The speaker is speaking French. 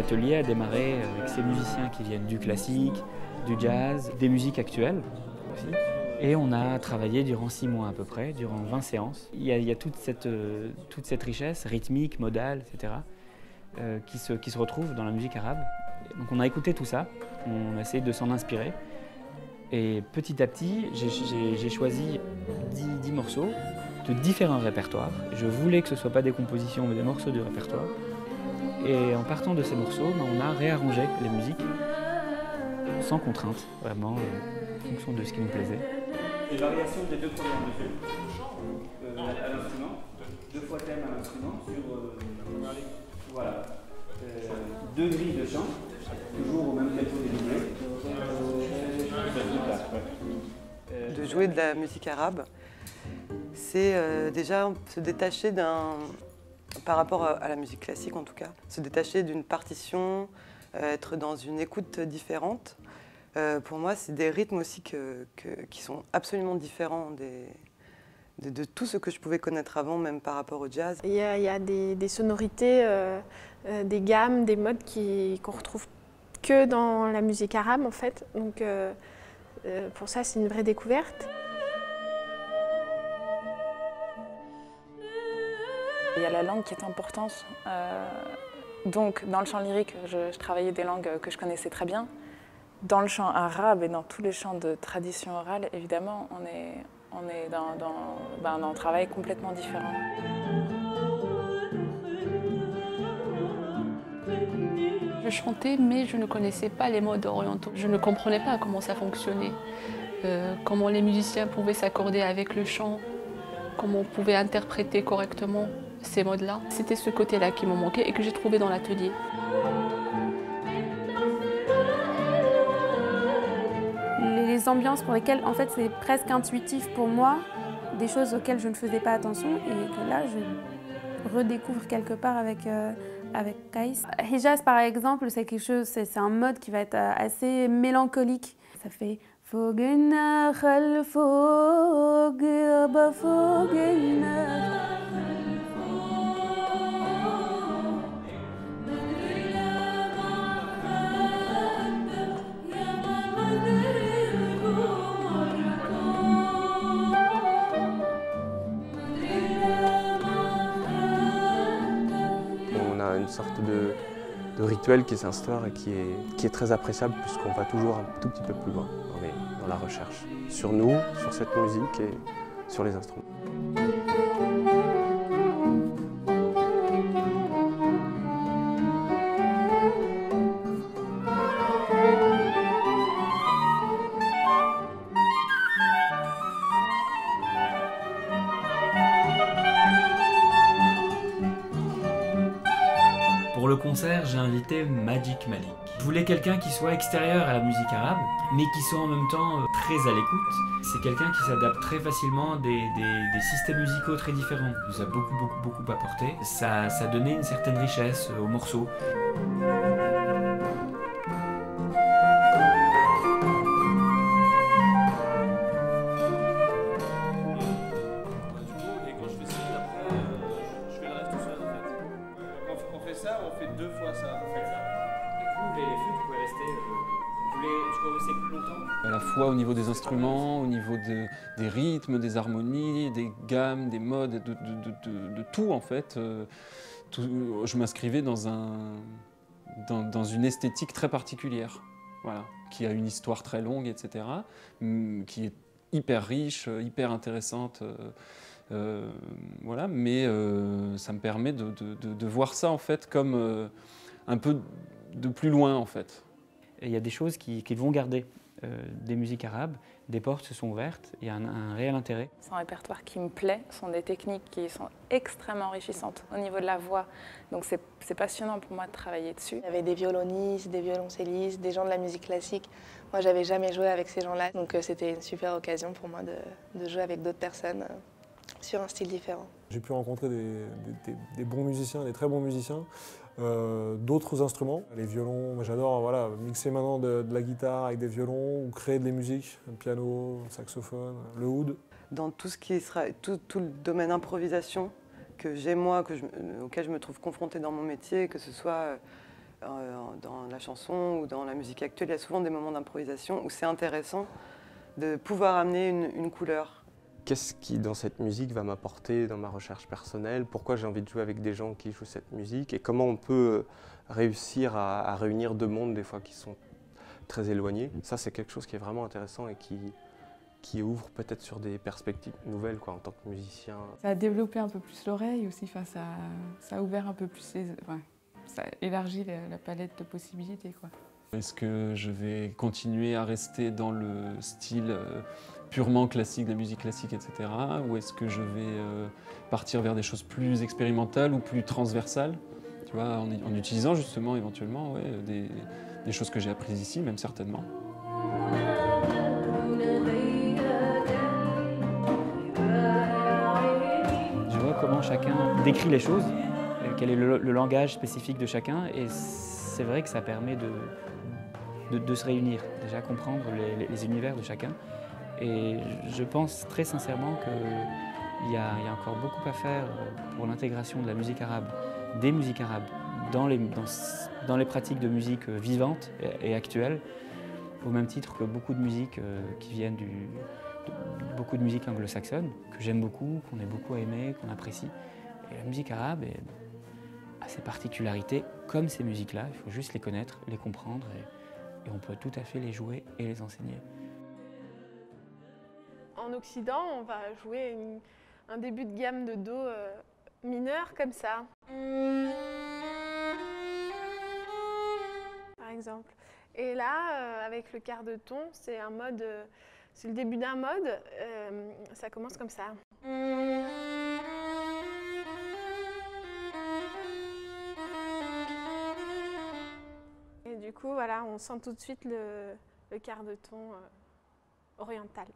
l'atelier a démarré avec ces musiciens qui viennent du classique, du jazz, des musiques actuelles aussi. Et on a travaillé durant 6 mois à peu près, durant 20 séances. Il y a toute cette richesse rythmique, modale, etc. Qui se retrouve dans la musique arabe. Donc on a écouté tout ça, on a essayé de s'en inspirer. Et petit à petit, j'ai choisi 10 morceaux de différents répertoires. Je voulais que ce ne soit pas des compositions, mais des morceaux du répertoire. Et en partant de ces morceaux, on a réarrangé les musiques sans contrainte, vraiment, en fonction de ce qui nous plaisait. Les variations des 2 premières mesures à l'instrument, 2 fois thème à l'instrument sur voilà, 2 grilles de chant, toujours au même tempo dénivelé. De jouer de la musique arabe, c'est déjà se détacher par rapport à la musique classique en tout cas, se détacher d'une partition, être dans une écoute différente. Pour moi, c'est des rythmes aussi qui sont absolument différents de tout ce que je pouvais connaître avant, même par rapport au jazz. Il y a des sonorités, des gammes, des modes qu'on retrouve que dans la musique arabe en fait. Donc pour ça, c'est une vraie découverte. Il y a la langue qui est importante. Donc dans le chant lyrique, je travaillais des langues que je connaissais très bien. Dans le chant arabe et dans tous les chants de tradition orale, évidemment, on est dans un travail complètement différent. Je chantais, mais je ne connaissais pas les modes orientaux. Je ne comprenais pas comment ça fonctionnait, comment les musiciens pouvaient s'accorder avec le chant, comment on pouvait interpréter correctement ces modes-là. C'était ce côté-là qui me manquait et que j'ai trouvé dans l'atelier. Les ambiances pour lesquelles, en fait, c'est presque intuitif pour moi, des choses auxquelles je ne faisais pas attention et que là, je redécouvre quelque part avec Kaïs. Hijaz, par exemple, c'est quelque chose, c'est un mode qui va être assez mélancolique. Ça fait une sorte de rituel qui s'instaure et qui est très appréciable puisqu'on va toujours un tout petit peu plus loin dans la recherche. Sur nous, sur cette musique et sur les instruments. Pour le concert, j'ai invité Magic Malik. Je voulais quelqu'un qui soit extérieur à la musique arabe, mais qui soit en même temps très à l'écoute. C'est quelqu'un qui s'adapte très facilement à des systèmes musicaux très différents. Il nous a beaucoup apporté. Ça donnait une certaine richesse aux morceaux. On fait 2 fois ça. Et vous, les flûtes, vous pouvez rester jusqu'à rester plus longtemps. À la fois au niveau des instruments, au niveau des rythmes, des harmonies, des gammes, des modes, de tout en fait. Je m'inscrivais dans une esthétique très particulière, voilà, qui a une histoire très longue, etc., qui est hyper riche, hyper intéressante. Voilà, mais ça me permet de voir ça en fait comme un peu de plus loin en fait. Et il y a des choses qui vont garder des musiques arabes, des portes se sont ouvertes, il y a un réel intérêt. C'est un répertoire qui me plaît, ce sont des techniques qui sont extrêmement enrichissantes au niveau de la voix, donc c'est passionnant pour moi de travailler dessus. Il y avait des violonistes, des violoncellistes, des gens de la musique classique. Moi, j'avais jamais joué avec ces gens-là, donc c'était une super occasion pour moi de jouer avec d'autres personnes sur un style différent. J'ai pu rencontrer des bons musiciens, des très bons musiciens, d'autres instruments. Les violons, j'adore voilà, mixer maintenant de la guitare avec des violons ou créer de la musique, le piano, le saxophone, le oud. Dans tout ce qui sera tout le domaine improvisation que j'ai moi, auquel je me trouve confrontée dans mon métier, que ce soit dans la chanson ou dans la musique actuelle, il y a souvent des moments d'improvisation où c'est intéressant de pouvoir amener une couleur. Qu'est-ce qui, dans cette musique, va m'apporter dans ma recherche personnelle? Pourquoi j'ai envie de jouer avec des gens qui jouent cette musique? Et comment on peut réussir à réunir deux mondes, des fois, qui sont très éloignés? Ça, c'est quelque chose qui est vraiment intéressant et qui ouvre peut-être sur des perspectives nouvelles, quoi, en tant que musicien. Ça a développé un peu plus l'oreille aussi, enfin, ça a ouvert un peu plus ça élargit la palette de possibilités, quoi. Est-ce que je vais continuer à rester dans le style purement classique, de la musique classique, etc. Ou est-ce que je vais partir vers des choses plus expérimentales ou plus transversales, tu vois, en utilisant justement éventuellement des choses que j'ai apprises ici, même certainement. Je vois comment chacun décrit les choses, quel est le langage spécifique de chacun, et c'est vrai que ça permet de se réunir, déjà comprendre les univers de chacun. Et je pense très sincèrement qu'il y a encore beaucoup à faire pour l'intégration de la musique arabe, des musiques arabes, dans les pratiques de musique vivantes et actuelles, au même titre que beaucoup de musiques qui viennent beaucoup de musique anglo-saxonne, que j'aime beaucoup, qu'on est beaucoup aimé, qu'on apprécie. Et la musique arabe a ses particularités comme ces musiques-là, il faut juste les connaître, les comprendre, et on peut tout à fait les jouer et les enseigner. En Occident, on va jouer un début de gamme de Do mineur comme ça. Par exemple. Et là, avec le quart de ton, c'est le début d'un mode, ça commence comme ça. Et du coup, voilà, on sent tout de suite le quart de ton oriental.